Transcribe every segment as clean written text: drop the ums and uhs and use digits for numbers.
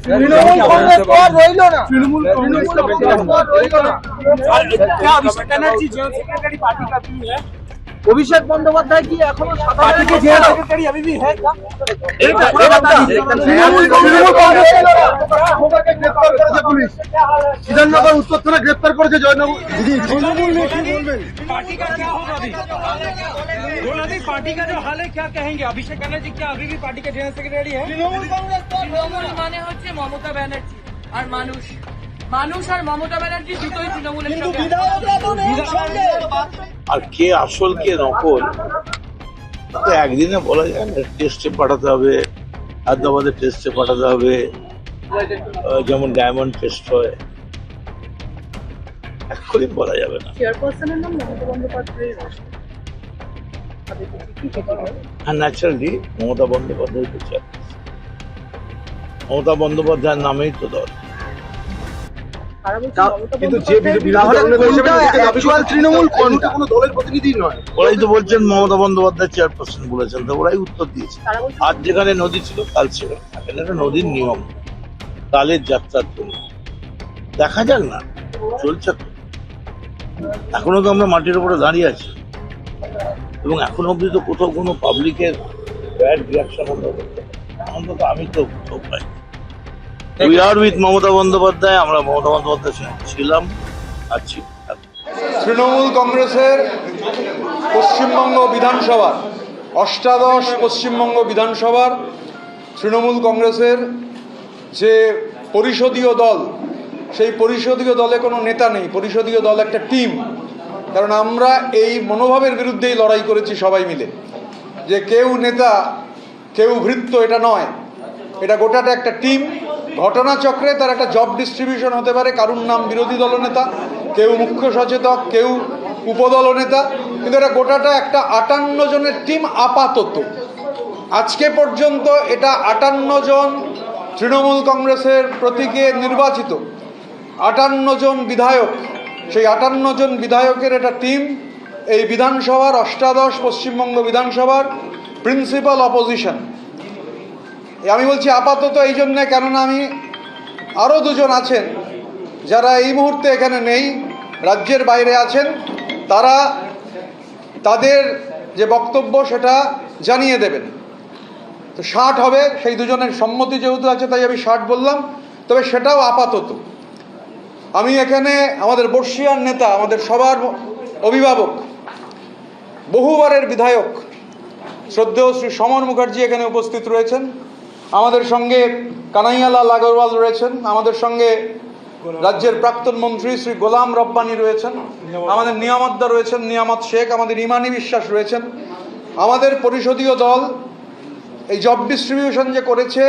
তৃণমূল কংগ্রেস তো আর রইল না। तृणमूल कांग्रेस का क्या Abhishek Banerjee general secretary party का भी है? অভিষেক বন্দ্যোপাধ্যায় কি এখনো पार्टी के जनरल सेक्रेटरी अभी भी है क्या? তৃণমূল কংগ্রেস গ্রেফতার করেছে পুলিশ, বিধাননগর উত্তর থানা গ্রেফতার করেছে জয়নগর। पार्टी का क्या होगा अभी? बोला नहीं, पार्टी का जो हाल है क्या कहेंगे? अभिषेक बनर्जी क्या अभी भी पार्टी के जनरल सेक्रेटरी है? তৃণমূল মানে হচ্ছে মমতা ব্যানার্জি আর মানুষ, মানুষ আর মমতা ব্যানার্জি দুটোই তৃণমূলের সঙ্গে। আর কে আসল কে নকল তো একদিনে বলা যায় না। টেস্টে পাঠাতে হবে, হায়দ্রাবাদের টেস্টে পাঠাতে হবে, যেমন ডায়মন্ড টেস্ট হয়, এক্ষুনি বলা যাবে না। চেয়ারপারসনের নাম মমতা বন্দ্যোপাধ্যায়। আর ন্যাচারালি মমতা বন্দ্যোপাধ্যায় তো চায়, মমতা বন্দ্যোপাধ্যায়ের নামেই তো দল। কিন্তু যে বিরোধী দলনেতা হিসেবে নিজেকে দাবি করেন, তৃণমূল কোনটা কোনো দলের প্রতিনিধি নয়। ওরাই তো বলছেন মমতা বন্দ্যোপাধ্যায় চেয়ারপারসন বলেছেন, তো ওরাই উত্তর দিয়েছে। আজ যেখানে নদী ছিল কাল ছিল না। এখানে একটা নদীর নিয়ম, কালের যাত্রার জন্য দেখা যাক না, চলছে তো। এখনো তো আমরা মাটির উপরে দাঁড়িয়ে আছি এবং এখনো অব্দি তো কোথাও কোনো পাবলিকের ব্যাড রিয়াকশন অন্তত আমি তো কোথাও পাই। We are with Mamata Bandyopadhyay, আমরা মমতা বন্দ্যোপাধ্যায়ের সঙ্গে ছিলাম, আছি। তৃণমূল কংগ্রেসের পশ্চিমবঙ্গ বিধানসভার অষ্টাদশ পশ্চিমবঙ্গ বিধানসভার তৃণমূল কংগ্রেসের যে পরিষদীয় দল, সেই পরিষদীয় দলে কোনো নেতা নেই। পরিষদীয় দল একটা টিম। কারণ আমরা এই মনোভাবের বিরুদ্ধেই লড়াই করেছি সবাই মিলে, যে কেউ নেতা কেউ ভৃত্য, এটা নয়। এটা গোটাটা একটা টিম। ঘটনাচক্রে তার একটা জব ডিস্ট্রিবিউশন হতে পারে, কারুর নাম বিরোধী দলনেতা, কেউ মুখ্য সচেতক, কেউ উপদলনেতা, কিন্তু এটা গোটাটা একটা 58 জনের টিম আপাতত। আজকে পর্যন্ত এটা 58 জন তৃণমূল কংগ্রেসের প্রতীকে নির্বাচিত 58 জন বিধায়ক, সেই 58 জন বিধায়কের একটা টিম এই বিধানসভার অষ্টাদশ পশ্চিমবঙ্গ বিধানসভার প্রিন্সিপাল অপোজিশন। আমি বলছি আপাতত এই জন্যে, কেননা আমি আরও দুজন আছেন যারা এই মুহূর্তে এখানে নেই, রাজ্যের বাইরে আছেন, তারা তাদের যে বক্তব্য সেটা জানিয়ে দেবেন। তো 60 হবে, সেই দুজনের সম্মতি যেহেতু আছে তাই আমি 60 বললাম, তবে সেটাও আপাতত। আমি এখানে আমাদের বর্ষিয়ান নেতা, আমাদের সবার অভিভাবক, বহুবারের বিধায়ক শ্রদ্ধেয় শ্রী সমর মুখার্জি এখানে উপস্থিত রয়েছেন, আমাদের সঙ্গে কানাইয়ালাল আগরওয়াল রয়েছেন, আমাদের সঙ্গে রাজ্যের প্রাক্তন মন্ত্রী শ্রী গোলাম রব্বানি রয়েছেন, আমাদের নিয়ামতদা রয়েছেন, নিয়ামত শেখ, আমাদের ইমানি বিশ্বাস রয়েছেন। আমাদের পরিষদীয় দল এই জব ডিস্ট্রিবিউশন যে করেছে,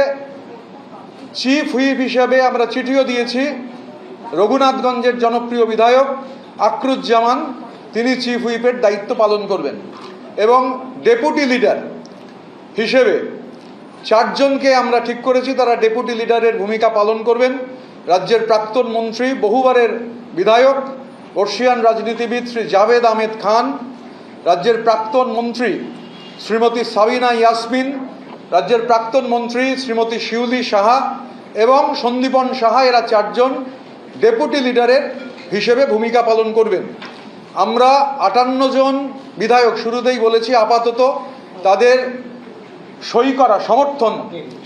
চিফ হুইপ হিসাবে আমরা চিঠিও দিয়েছি রঘুনাথগঞ্জের জনপ্রিয় বিধায়ক আকরুজ্জামান, তিনি চিফ হুইপের দায়িত্ব পালন করবেন। এবং ডেপুটি লিডার হিসেবে 4 জনকে আমরা ঠিক করেছি, তারা ডেপুটি লিডারের ভূমিকা পালন করবেন। রাজ্যের প্রাক্তন মন্ত্রী, বহুবারের বিধায়ক, বর্ষিয়ান রাজনীতিবিদ শ্রী জাভেদ আহমেদ খান, রাজ্যের প্রাক্তন মন্ত্রী শ্রীমতী সাবিনা ইয়াসমিন, রাজ্যের প্রাক্তন মন্ত্রী শ্রীমতী শিউলি সাহা এবং সন্দীপন সাহা, এরা 4 জন ডেপুটি লিডারের হিসেবে ভূমিকা পালন করবেন। আমরা 58 জন বিধায়ক শুরুতেই বলেছি, আপাতত তাদের সই করা সমর্থন,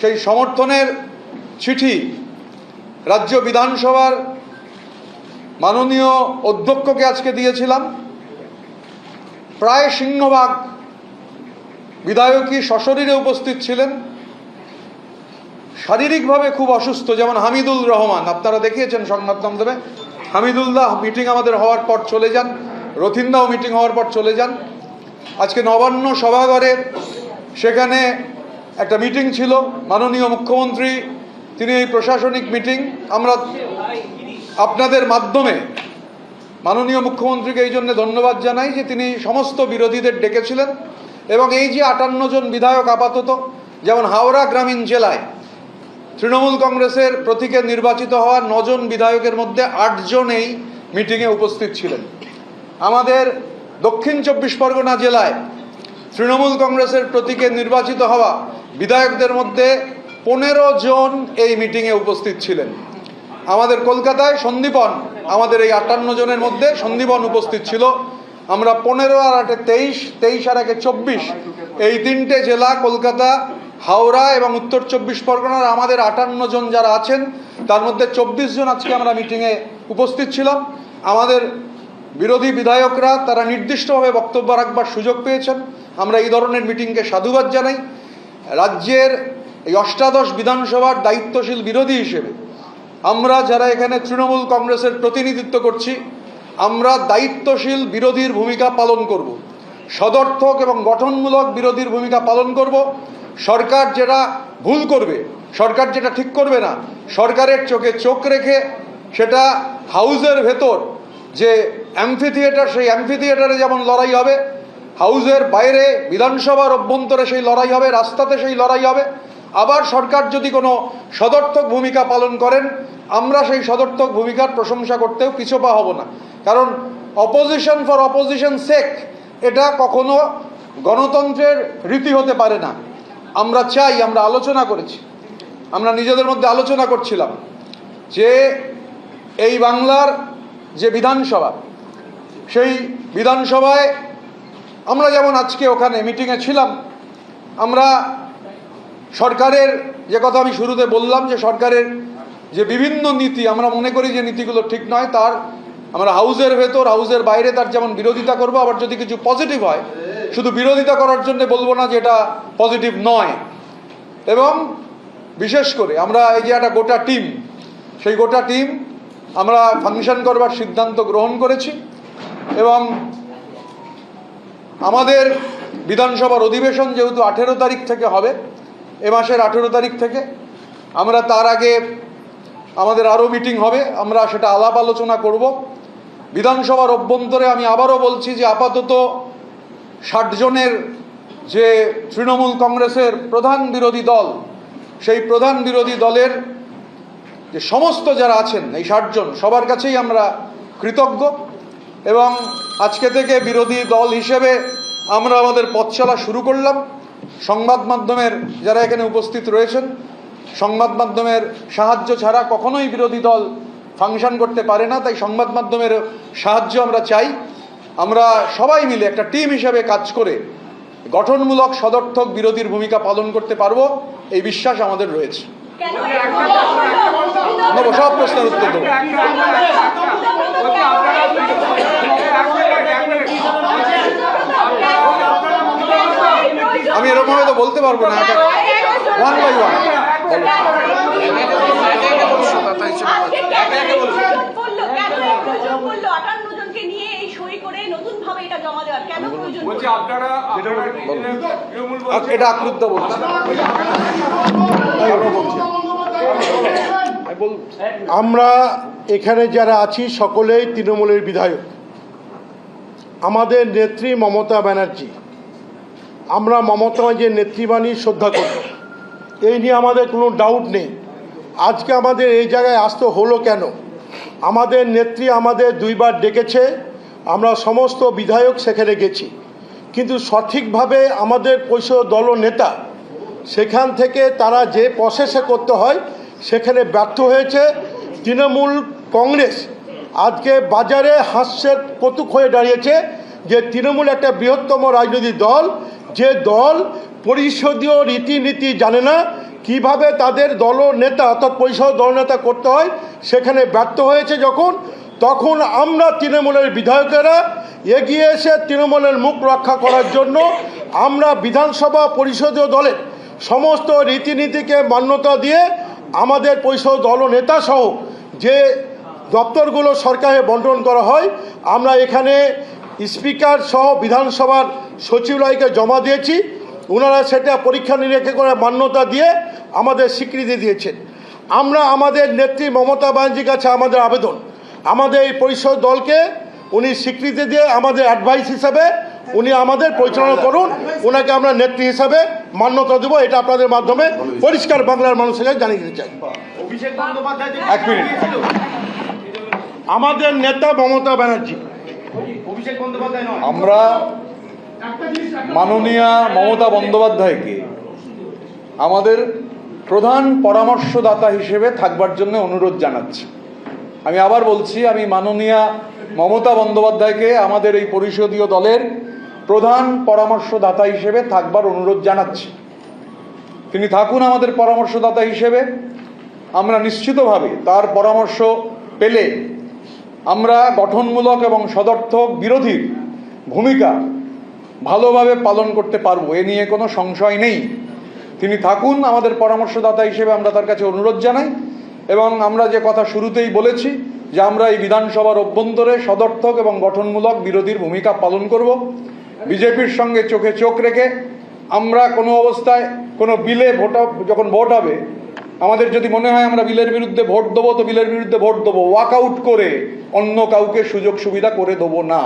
সেই সমর্থনের চিঠি রাজ্য বিধানসভার মাননীয় অধ্যক্ষকে আজকে দিয়েছিলাম। প্রায় সিংহভাগ বিধায়কই সশরীরে উপস্থিত ছিলেন। শারীরিকভাবে খুব অসুস্থ, যেমন হামিদুল রহমান, আপনারা দেখিয়েছেন সংবাদ মাধ্যমে, হামিদুল্লাহ মিটিং আমাদের হওয়ার পর চলে যান, রথিনদাও মিটিং হওয়ার পর চলে যান। আজকে নবান্ন সভাঘরে সেখানে একটা মিটিং ছিল, মাননীয় মুখ্যমন্ত্রী তিনি এই প্রশাসনিক মিটিং, আমরা আপনাদের মাধ্যমে মাননীয় মুখ্যমন্ত্রীকে এই জন্য ধন্যবাদ জানাই যে তিনি সমস্ত বিরোধীদের ডেকেছিলেন। এবং এই যে 58 জন বিধায়ক আপাতত, যেমন হাওড়া গ্রামীণ জেলায় তৃণমূল কংগ্রেসের প্রতীকে নির্বাচিত হওয়া 9 জন বিধায়কের মধ্যে 8 জন এই মিটিংয়ে উপস্থিত ছিলেন। আমাদের দক্ষিণ 24 পরগনা জেলায় তৃণমূল কংগ্রেসের প্রতীকে নির্বাচিত হওয়া বিধায়কদের মধ্যে 15 জন এই মিটিংয়ে উপস্থিত ছিলেন। আমাদের কলকাতায় সন্দীপন, আমাদের এই 58 জনের মধ্যে সন্দীপন উপস্থিত ছিল। আমরা 15 আর 8 23, 23 আর 1 24, এই 3টে জেলা কলকাতা, হাওড়া এবং উত্তর 24 পরগনার আমাদের 58 জন যারা আছেন তার মধ্যে 24 জন আজকে আমরা মিটিংয়ে উপস্থিত ছিলাম। আমাদের বিরোধী বিধায়করা তারা নির্দিষ্টভাবে বক্তব্য রাখবার সুযোগ পেয়েছেন। আমরা এই ধরনের মিটিংকে সাধুবাদ জানাই। রাজ্যের এই অষ্টাদশ বিধানসভার দায়িত্বশীল বিরোধী হিসেবে আমরা যারা এখানে তৃণমূল কংগ্রেসের প্রতিনিধিত্ব করছি, আমরা দায়িত্বশীল বিরোধীর ভূমিকা পালন করব, সদর্থক এবং গঠনমূলক বিরোধীর ভূমিকা পালন করব। সরকার যেটা ভুল করবে, সরকার যেটা ঠিক করবে না, সরকারের চোখে চোখ রেখে সেটা হাউসের ভেতর যে অ্যাম্ফি থিয়েটার, সেই অ্যাম্ফি থিয়েটারে যেমন লড়াই হবে, হাউসের বাইরে বিধানসভার অভ্যন্তরে সেই লড়াই হবে, রাস্তাতে সেই লড়াই হবে। আবার সরকার যদি কোনো সদর্থক ভূমিকা পালন করেন, আমরা সেই সদর্থক ভূমিকার প্রশংসা করতেও পিছপা হব না। কারণ অপোজিশন ফর অপোজিশন সেক এটা কখনো গণতন্ত্রের রীতি হতে পারে না। আমরা চাই, আমরা আলোচনা করেছি, আমরা নিজেদের মধ্যে আলোচনা করছিলাম যে এই বাংলার যে বিধানসভা, সেই বিধানসভায় আমরা যেমন আজকে ওখানে মিটিংয়ে ছিলাম, আমরা সরকারের যে কথা আমি শুরুতে বললাম যে সরকারের যে বিভিন্ন নীতি আমরা মনে করি যে নীতিগুলো ঠিক নয়, তার আমরা হাউসের ভেতর হাউসের বাইরে তার যেমন বিরোধিতা করব, আবার যদি কিছু পজিটিভ হয় শুধু বিরোধিতা করার জন্য বলবো না যে এটা পজিটিভ নয়। এবং বিশেষ করে আমরা এই যে একটা গোটা টিম, সেই গোটা টিম আমরা ফাংশন করবার সিদ্ধান্ত গ্রহণ করেছি। এবং আমাদের বিধানসভার অধিবেশন যেহেতু 18 তারিখ থেকে হবে, এ মাসের 18 তারিখ থেকে, আমরা তার আগে আমাদের আরও মিটিং হবে, আমরা সেটা আলাপ আলোচনা করব। বিধানসভার অভ্যন্তরে আমি আবারও বলছি যে আপাতত 60 জনের যে তৃণমূল কংগ্রেসের প্রধান বিরোধী দল, সেই প্রধান বিরোধী দলের যে সমস্ত যারা আছেন এই 60 জন সবার কাছেই আমরা কৃতজ্ঞ। এবং আজকে থেকে বিরোধী দল হিসেবে আমরা আমাদের পথ চলা শুরু করলাম। সংবাদ মাধ্যমের যারা এখানে উপস্থিত রয়েছেন, সংবাদ মাধ্যমের সাহায্য ছাড়া কখনোই বিরোধী দল ফাংশন করতে পারে না, তাই সংবাদ মাধ্যমের সাহায্য আমরা চাই। আমরা সবাই মিলে একটা টিম হিসেবে কাজ করে গঠনমূলক সদর্থক বিরোধীর ভূমিকা পালন করতে পারবো, এই বিশ্বাস আমাদের রয়েছে। সব প্রশ্নের উত্তর দেবো। আমি এরকম হয়তো বলতে পারবো না, ওয়ান বাই ওয়ান এটা আক্রুদ্ধ বলছে। আমরা এখানে যারা আছি সকলেই তৃণমূলের বিধায়ক। আমাদের নেত্রী মমতা ব্যানার্জি, আমরা মমতা ব্যানার্জির নেতৃবাণী শ্রদ্ধা করি, এই নিয়ে আমাদের কোনো ডাউট নেই। আজকে আমাদের এই জায়গায় আসতে হলো কেন? আমাদের নেত্রী আমাদের 2 বার ডেকেছে, আমরা সমস্ত বিধায়ক সেখানে গেছি, কিন্তু সঠিকভাবে আমাদের পরিষদ দল নেতা সেখান থেকে তারা যে প্রসেসে করতে হয় সেখানে ব্যর্থ হয়েছে। তৃণমূল কংগ্রেস আজকে বাজারে হাস্যের কৌতুক হয়ে দাঁড়িয়েছে যে তৃণমূল একটা বৃহত্তম রাজনৈতিক দল, যে দল পরিষদীয় রীতিনীতি জানে না, কিভাবে তাদের দলনেতা অর্থাৎ পরিষদ দলনেতা করতে হয় সেখানে ব্যর্থ হয়েছে। তখন আমরা তৃণমূলের বিধায়কেরা এগিয়ে এসে তৃণমূলের মুখ রক্ষা করার জন্য আমরা বিধানসভা পরিষদীয় দলের সমস্ত রীতিনীতিকে মান্যতা দিয়ে আমাদের পরিষদ দলনেতা সহ যে দপ্তরগুলো সরকারে বন্টন করা হয়, আমরা এখানে স্পিকার সহ বিধানসভার সচিবালয়কে জমা দিয়েছি। ওনারা সেটা পরীক্ষা নিরীক্ষা করে মান্যতা দিয়ে আমাদের স্বীকৃতি দিয়েছেন। আমরা আমাদের নেত্রী মমতা ব্যানার্জির কাছে আমাদের আবেদন, আমাদের এই পরিষদ দলকে উনি স্বীকৃতি দিয়ে আমাদের অ্যাডভাইস হিসাবে উনি আমাদের পরিচালনা করুন, ওনাকে আমরা নেত্রী হিসাবে মান্যতা দেবো, এটা আপনাদের মাধ্যমে পরিষ্কার বাংলার মানুষের কাছে জানিয়ে দিতে চাই। এক মিনিট, আমাদের নেতা মমতা ব্যানার্জি, আমরা মাননীয়া মমতা বন্দ্যোপাধ্যায়কে আমাদের প্রধান পরামর্শদাতা হিসেবে থাকবার জন্য অনুরোধ জানাচ্ছি। আমি আবার বলছি, আমি মাননীয়া মমতা বন্দ্যোপাধ্যায়কে আমাদের এই পরিষদীয় দলের প্রধান পরামর্শদাতা হিসেবে থাকবার অনুরোধ জানাচ্ছি। তিনি থাকুন আমাদের পরামর্শদাতা হিসেবে। আমরা নিশ্চিতভাবে তার পরামর্শ পেলে আমরা গঠনমূলক এবং সদর্থক বিরোধীর ভূমিকা ভালোভাবে পালন করতে পারবো, এ নিয়ে কোনো সংশয় নেই। তিনি থাকুন আমাদের পরামর্শদাতা হিসেবে, আমরা তার কাছে অনুরোধ জানাই। এবং আমরা যে কথা শুরুতেই বলেছি যে আমরা এই বিধানসভার অভ্যন্তরে সদর্থক এবং গঠনমূলক বিরোধীর ভূমিকা পালন করব। বিজেপির সঙ্গে চোখে চোখ রেখে আমরা কোনো অবস্থায় কোনো বিলে যখন ভোট হবে, আমাদের যদি মনে হয় আমরা বিলের বিরুদ্ধে ভোট দেবো, তো বিলের বিরুদ্ধে ভোট দেবো, ওয়াকআউট করে অন্য কাউকে সুযোগ সুবিধা করে দেবো না।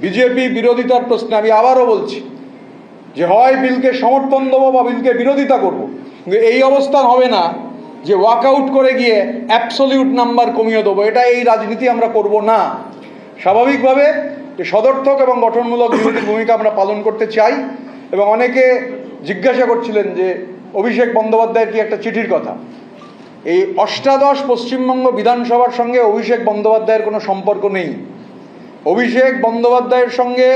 বিজেপি বিরোধিতার প্রশ্নে আমি আবারও বলছি যে হয় বিলকে সমর্থন দেবো বা বিলকে বিরোধিতা করব, কিন্তু এই অবস্থান হবে না যে ওয়াকআউট করে গিয়ে অ্যাবসলিউট নাম্বার কমিয়ে দেবো। এটা এই রাজনীতি আমরা করব না। স্বাভাবিকভাবে সদর্থক এবং গঠনমূলক বিরোধীর ভূমিকা আমরা পালন করতে চাই। এবং অনেকে জিজ্ঞাসা করছিলেন যে অভিষেক বন্দ্যোপাধ্যায়ের কি একটা চিঠির কথা। এই অষ্টাদশ পশ্চিমবঙ্গ বিধানসভার সঙ্গে অভিষেক বন্দ্যোপাধ্যায়ের কোনো সম্পর্ক নেই। অভিষেক বন্দ্যোপাধ্যায়ের সঙ্গে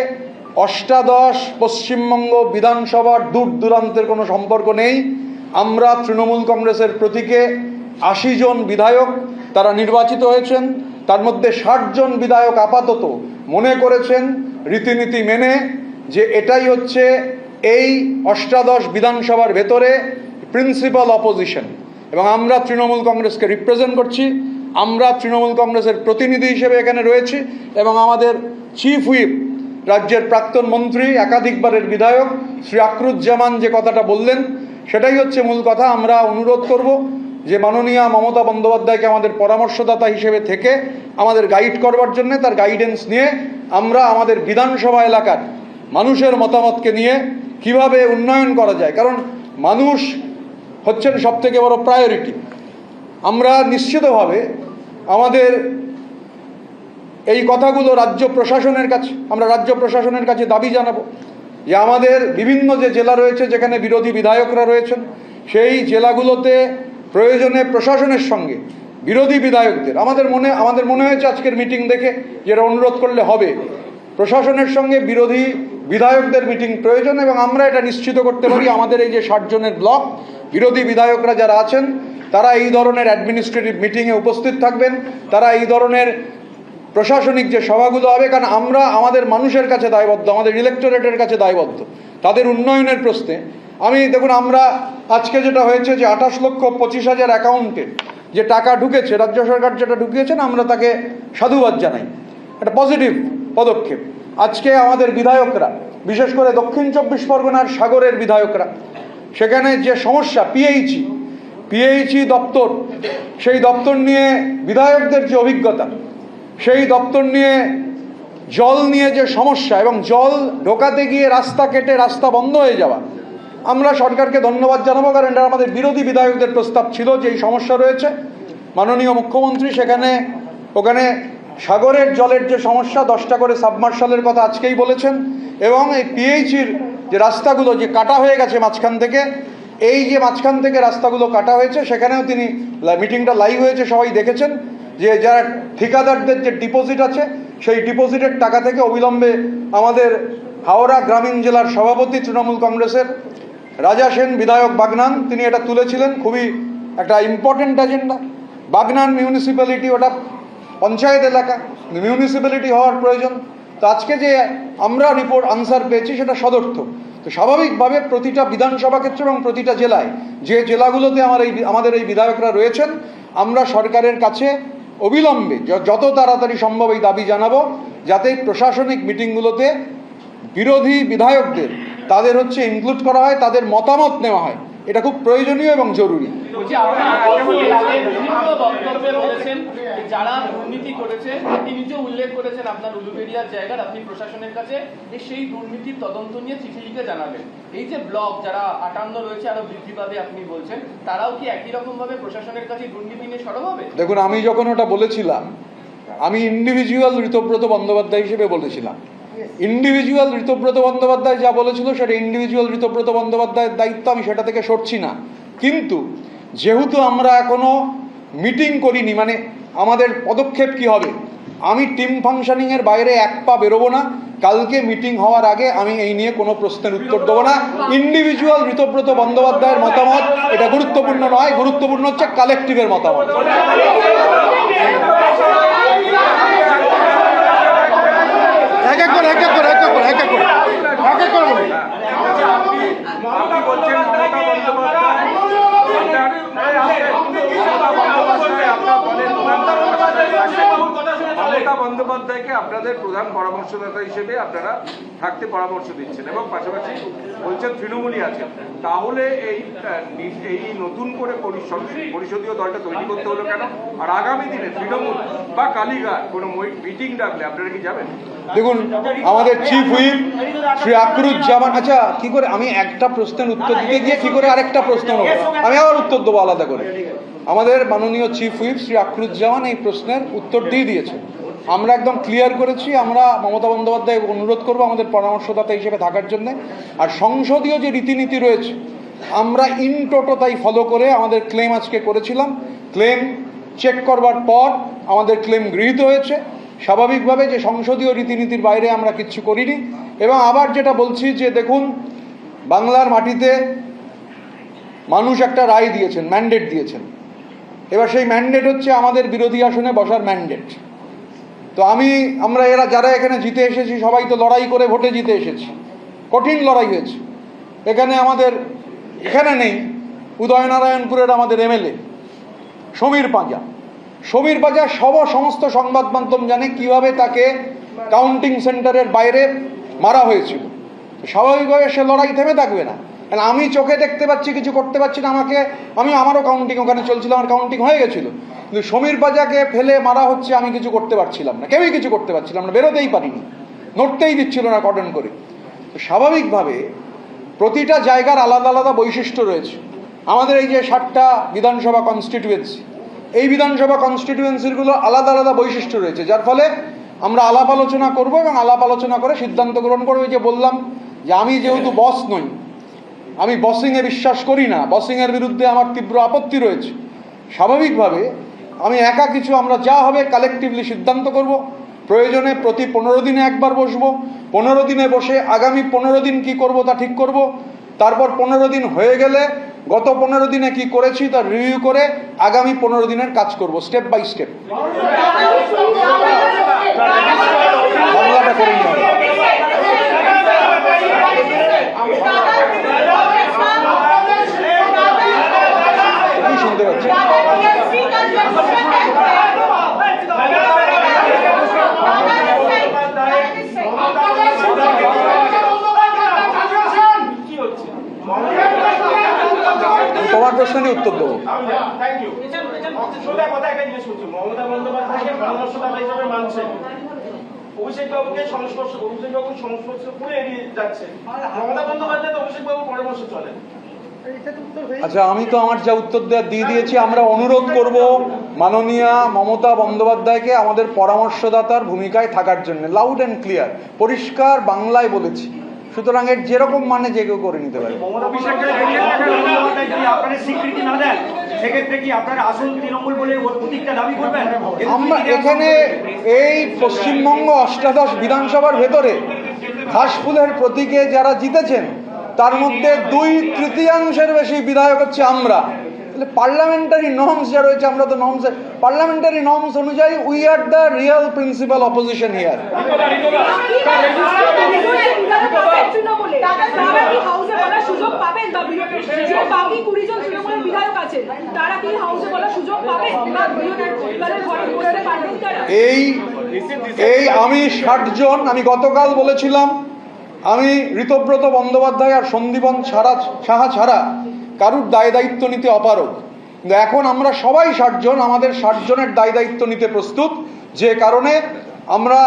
অষ্টাদশ পশ্চিমবঙ্গ বিধানসভার দূর দূরান্তের কোনো সম্পর্ক নেই। আমরা তৃণমূল কংগ্রেসের প্রতীকে ৮০ জন বিধায়ক তারা নির্বাচিত হয়েছেন, তার মধ্যে ৬০ জন বিধায়ক আপাতত মনে করেছেন রীতিনীতি মেনে যে এটাই হচ্ছে এই অষ্টাদশ বিধানসভার ভেতরে প্রিন্সিপাল অপোজিশন। এবং আমরা তৃণমূল কংগ্রেসকে রিপ্রেজেন্ট করছি, আমরা তৃণমূল কংগ্রেসের প্রতিনিধি হিসেবে এখানে রয়েছি। এবং আমাদের চিফ হুইপ রাজ্যের প্রাক্তন মন্ত্রী, একাধিকবারের বিধায়ক শ্রী আকরুজ্জামান যে কথাটা বললেন সেটাই হচ্ছে মূল কথা। আমরা অনুরোধ করব যে মাননীয়া মমতা বন্দ্যোপাধ্যায়কে আমাদের পরামর্শদাতা হিসেবে থেকে আমাদের গাইড করবার জন্য, তার গাইডেন্স নিয়ে আমরা আমাদের বিধানসভা এলাকার মানুষের মতামতকে নিয়ে কিভাবে উন্নয়ন করা যায়, কারণ মানুষ হচ্ছেন সবথেকে বড় প্রায়োরিটি। আমরা নিশ্চিতভাবে আমাদের এই কথাগুলো রাজ্য প্রশাসনের কাছে দাবি জানাবো যে আমাদের বিভিন্ন যে জেলা রয়েছে যেখানে বিরোধী বিধায়করা রয়েছেন, সেই জেলাগুলোতে প্রয়োজনে প্রশাসনের সঙ্গে বিরোধী বিধায়কদের আমাদের মনে হয়েছে আজকের মিটিং দেখে যেটা অনুরোধ করলে হবে, প্রশাসনের সঙ্গে বিরোধী বিধায়কদের মিটিং প্রয়োজন। এবং আমরা এটা নিশ্চিত করতে পারি আমাদের এই যে ৬০ জনের ব্লক বিরোধী বিধায়করা যারা আছেন তারা এই ধরনের অ্যাডমিনিস্ট্রেটিভ মিটিংয়ে উপস্থিত থাকবেন, তারা এই ধরনের প্রশাসনিক যে সভাগুলো হবে, কারণ আমরা আমাদের মানুষের কাছে দায়বদ্ধ, আমাদের ইলেকটোরেটের কাছে দায়বদ্ধ তাদের উন্নয়নের প্রশ্নে। দেখুন আমরা আজকে যেটা হয়েছে যে ২৮,২৫,০০০ অ্যাকাউন্টে যে টাকা ঢুকেছে, রাজ্য সরকার যেটা ঢুকিয়েছেন, আমরা তাকে সাধুবাদ জানাই, একটা পজিটিভ পদক্ষেপ। আজকে আমাদের বিধায়করা, বিশেষ করে দক্ষিণ ২৪ পরগনার সাগরের বিধায়করা, সেখানে যে সমস্যা পিএইচই দপ্তর, সেই দপ্তর নিয়ে বিধায়কদের যে অভিজ্ঞতা, সেই দপ্তর নিয়ে জল নিয়ে যে সমস্যা এবং জল ঢোকাতে গিয়ে রাস্তা কেটে রাস্তা বন্ধ হয়ে যাওয়া, আমরা সরকারকে ধন্যবাদ জানাবো, কারণ এটা আমাদের বিরোধী বিধায়কদের প্রস্তাব ছিল যে এই সমস্যা রয়েছে। মাননীয় মুখ্যমন্ত্রী ওখানে সাগরের জলের যে সমস্যা, 10টা করে সাবমার্শালের কথা আজকেই বলেছেন। এবং এই পিএইচির যে রাস্তাগুলো যে কাটা হয়ে গেছে মাঝখান থেকে, এই যে মাঝখান থেকে রাস্তাগুলো কাটা হয়েছে, সেখানেও তিনি মিটিংটা লাইভ হয়েছে, সবাই দেখেছেন যে যারা ঠিকাদারদের যে ডিপোজিট আছে সেই ডিপোজিটের টাকা থেকে অবিলম্বে আমাদের হাওড়া গ্রামীণ জেলার সভাপতি তৃণমূল কংগ্রেসের রাজা সেন বিধায়ক বাগনান, তিনি এটা তুলেছিলেন। খুবই একটা ইম্পর্টেন্ট এজেন্ডা। বাগনান মিউনিসিপ্যালিটি, ওটা পঞ্চায়েত এলাকা, মিউনিসিপ্যালিটি হওয়ার প্রয়োজন। তো আজকে যে আমরা রিপোর্ট আনসার পেয়েছি সেটা সদর্থক। তো স্বাভাবিকভাবে প্রতিটা বিধানসভা ক্ষেত্রে এবং প্রতিটা জেলায় যে জেলাগুলোতে আমাদের এই বিধায়করা রয়েছেন, আমরা সরকারের কাছে অবিলম্বে যত তাড়াতাড়ি সম্ভব এই দাবি জানাবো যাতে প্রশাসনিক মিটিংগুলোতে বিরোধী বিধায়কদের তাদের ইনক্লুড করা হয়, তাদের মতামত নেওয়া হয়। এটা খুব প্রয়োজনীয় এবং জরুরি। যারা দুর্নীতি করেছে, আপনি নিজে উল্লেখ করেছেন আপনার উলুবেড়িয়ার জায়গার, আপনি প্রশাসনের কাছে সেই দুর্নীতির তদন্ত নিয়ে চিঠি লিখে জানাবেন। এই যে ব্লক যারা ৫৮ রয়েছে আরো বৃদ্ধি পাবে আপনি বলছেন, তারাও কি একই রকম ভাবে প্রশাসনের কাছে দুর্নীতি নিয়ে সরব হবে? দেখুন, আমি যখন ওটা বলেছিলাম, আমি ইন্ডিভিজুয়াল ঋতব্রত বন্দ্যোপাধ্যায় হিসেবে বলেছিলাম। ইন্ডিভিজুয়াল ঋতব্রত বন্দ্যোপাধ্যায় যা বলেছিল সেটা ইন্ডিভিজুয়াল ঋতব্রত বন্দ্যোপাধ্যায়ের দায়িত্ব, আমি সেটা থেকে সরছি না। কিন্তু যেহেতু আমরা এখনো মিটিং করিনি, মানে আমাদের পদক্ষেপ কি হবে, আমি টিম ফাংশনিংয়ের বাইরে এক পা বেরোবো না। কালকে মিটিং হওয়ার আগে আমি এই নিয়ে কোনো প্রশ্নের উত্তর দেবো না। ইন্ডিভিজুয়াল ঋতব্রত বন্দ্যোপাধ্যায়ের মতামত এটা গুরুত্বপূর্ণ নয়, গুরুত্বপূর্ণ হচ্ছে কালেকটিভের মতামত। এক এক করে বলুন। আপনি বলছেন মমতা বন্দ্যোপাধ্যায়কে আপনাদের প্রধান পরামর্শদাতা হিসেবে আপনারা থাকতে পরামর্শ দিচ্ছেন এবং পাশাপাশি বলছেন তৃণমূলই আছেন, তাহলে এই নতুন করে পরিষদীয় দলটা তৈরি করতে হলো কেন? আর আগামী দিনে তৃণমূল বা কালীঘাট কোনো মিটিং ডাকলে আপনারা কি যাবেন? দেখুন, আমাদের চিফ হুইপ শ্রী আকরুজ্জামান, আচ্ছা কি করে আমি একটা প্রশ্নের উত্তর দিতে গিয়ে কি করে আরেকটা প্রশ্ন নেব, আমি আবার উত্তর দেবো আলাদা করে। আমাদের মাননীয় চিফ হুইপ শ্রী আকরুজ্জামান এই প্রশ্নের উত্তর দিয়ে দিয়েছে। আমরা একদম ক্লিয়ার করেছি, আমরা মমতা বন্দ্যোপাধ্যায় অনুরোধ করবো আমাদের পরামর্শদাতা হিসেবে থাকার জন্য। আর সংসদীয় যে রীতিনীতি রয়েছে আমরা ইন টোটো তাই ফলো করে আমাদের ক্লেম আজকে করেছিলাম। ক্লেম চেক করবার পর আমাদের ক্লেম গৃহীত হয়েছে। স্বাভাবিকভাবে যে সংসদীয় রীতিনীতির বাইরে আমরা কিচ্ছু করিনি। এবং আবার যেটা বলছি যে দেখুন, বাংলার মাটিতে মানুষ একটা রায় দিয়েছেন, ম্যান্ডেট দিয়েছেন। এবার সেই ম্যান্ডেট হচ্ছে আমাদের বিরোধী আসনে বসার ম্যান্ডেট। তো আমরা যারা এখানে জিতে এসেছি সবাই তো লড়াই করে ভোটে জিতে এসেছি, কঠিন লড়াই হয়েছে। এখানে নেই উদয়নারায়ণপুরের আমাদের এমএলএ সমীর পাঁজা সমস্ত সংবাদ মাধ্যম জানে কিভাবে তাকে কাউন্টিং সেন্টারের বাইরে মারা হয়েছিল। স্বাভাবিকভাবে সে লড়াই থেমে থাকবে না। কারণ আমি চোখে দেখতে পাচ্ছি, কিছু করতে পারছি না। আমারও কাউন্টিং ওখানে চলছিল, আমার কাউন্টিং হয়ে গেছিল, কিন্তু সমীর পাঁজাকে ফেলে মারা হচ্ছে, আমি কিছু করতে পারছিলাম না, কেউই কিছু করতে পারছিলাম না, বেরোতেই পারিনি, নড়তেই দিচ্ছিল না কর্ডন করে। স্বাভাবিকভাবে প্রতিটা জায়গার আলাদা আলাদা বৈশিষ্ট্য রয়েছে। আমাদের এই যে 60টা বিধানসভা কনস্টিটিউয়েন্সি, এই বিধানসভা কনস্টিটিউয়েন্সিগুলো আলাদা আলাদা বৈশিষ্ট্য রয়েছে, যার ফলে আমরা আলাপ আলোচনা করবো এবং আলাপ আলোচনা করে সিদ্ধান্ত গ্রহণ করবো। যে বললাম যে আমি যেহেতু বস নই, আমি বসিংয়ে বিশ্বাস করি না, বসিংয়ের বিরুদ্ধে আমার তীব্র আপত্তি রয়েছে। স্বাভাবিকভাবে আমি একা কিছু, আমরা যা হবে কালেকটিভলি সিদ্ধান্ত করব। প্রয়োজনে প্রতি 15 দিনে একবার বসবো, 15 দিনে বসে আগামী 15 দিন কি করব তা ঠিক করব। তারপর 15 দিন হয়ে গেলে গত 15 দিনে কি করেছি তা রিভিউ করে আগামী 15 দিনের কাজ করব, স্টেপ বাই স্টেপ। বাংলাটা করে নিয়ে শুনতে পাচ্ছি। তোমার প্রশ্নের উত্তর দেবো। মমতা বন্দ্যোপাধ্যায়কে পরামর্শদাতা হিসেবে মানছে, অভিষেকবাবুর সংস্পর্শ করে এড়িয়ে যাচ্ছে। মমতা বন্দ্যোপাধ্যায় তো অভিষেকবাবুর পরামর্শ চলে। আচ্ছা, আমি তো আমার যা উত্তর দিয়ে দিয়েছি। আমরা অনুরোধ করব মাননীয়া মমতা বন্দ্যোপাধ্যায়কে আমাদের পরামর্শদাতার ভূমিকায় থাকার জন্য, লাউড অ্যান্ড ক্লিয়ার, পরিষ্কার বাংলায় বলেছি। সুতরাং এর যেরকম মানে যে কেউ করে নিতে পারে। আমরা এখানে এই পশ্চিমবঙ্গ অষ্টাদশ বিধানসভার ভেতরে ঘাসফুলের প্রতীকে যারা জিতেছেন তার মধ্যে 2/3 বেশি বিধায়ক হচ্ছে আমরা। তাহলে পার্লামেন্টারি নর্মস যা রয়েছে, আমরা তো পার্লামেন্টারি নর্মস অনুযায়ী we are the real principal opposition here. এই আমি 60 জন, আমি গতকাল বলেছিলাম আমি ঋতব্রত বন্দ্যোপাধ্যায় আর সন্দীপন সাহা ছাড়া কারুর দায় দায়িত্ব নিতে অপারগ। কিন্তু এখন আমরা সবাই 60 জন, আমাদের 60 জনের দায় দায়িত্ব নিতে প্রস্তুত। যে কারণে আমরা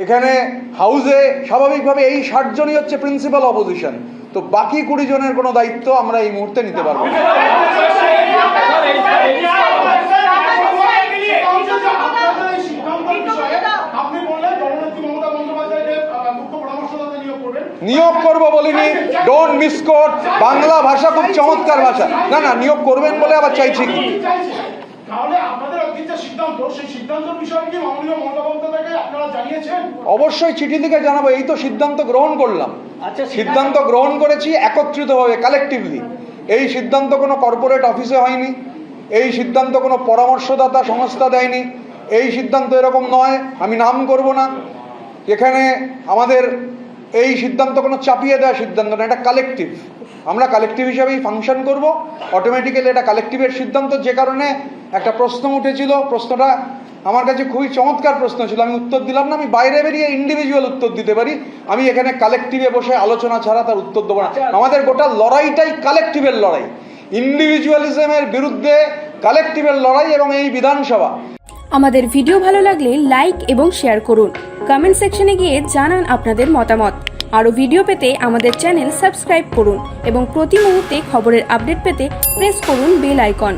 এখানে হাউসে স্বাভাবিকভাবে এই 60 জনই হচ্ছে প্রিন্সিপাল অপোজিশন। তো বাকি 20 জনের কোনো দায়িত্ব আমরা এই মুহূর্তে নিতে পারবো না। নিয়োগ করবো বলিনি, ডোন্ট মিসকোট, বাংলা ভাষা খুব চমৎকার ভাষা। না না, নিয়োগ করবেন বলে আবার চাইছি কি? তাহলে আপনাদের অতীত যে সিদ্ধান্ত, সেই সিদ্ধান্তের বিষয়ে কি মাননীয় মমতা বন্দ্যোপাধ্যায়কে আপনারা জানিয়েছেন? অবশ্যই চিঠি লিখে জানাবো, এই তো সিদ্ধান্ত গ্রহণ করলাম। সিদ্ধান্ত গ্রহণ করেছি একত্রিতভাবে, কালেকটিভলি। এই সিদ্ধান্ত কোনো কর্পোরেট অফিসে হয়নি, এই সিদ্ধান্ত কোনো পরামর্শদাতা সংস্থা দেয়নি, এই সিদ্ধান্ত এরকম নয়, আমি নাম করব না। এখানে আমাদের এই সিদ্ধান্ত কোনো চাপিয়ে দেওয়া সিদ্ধান্ত না, এটা কালেকটিভ। আমরা কালেকটিভ হিসাবেই ফাংশন করব। অটোমেটিক্যালি এটা কালেকটিভের সিদ্ধান্ত। যে কারণে একটা প্রশ্ন উঠেছিল, প্রশ্নটা আমার কাছে খুবই চমৎকার প্রশ্ন ছিল, আমি উত্তর দিলাম না। আমি বাইরে বেরিয়ে ইন্ডিভিজুয়াল উত্তর দিতে পারি, আমি এখানে কালেকটিভে বসে আলোচনা ছাড়া তার উত্তর দেবো না। আমাদের গোটা লড়াইটাই কালেকটিভের লড়াই, ইন্ডিভিজুয়ালিজমের বিরুদ্ধে কালেকটিভের লড়াই। এবং এই বিধানসভা। আমাদের ভিডিও ভালো লাগলে লাইক এবং শেয়ার করুন। কমেন্ট সেকশনে গিয়ে জানান আপনাদের মতামত। আরও ভিডিও পেতে আমাদের চ্যানেল সাবস্ক্রাইব করুন এবং প্রতি মুহূর্তে খবরের আপডেট পেতে প্রেস করুন বেল আইকন।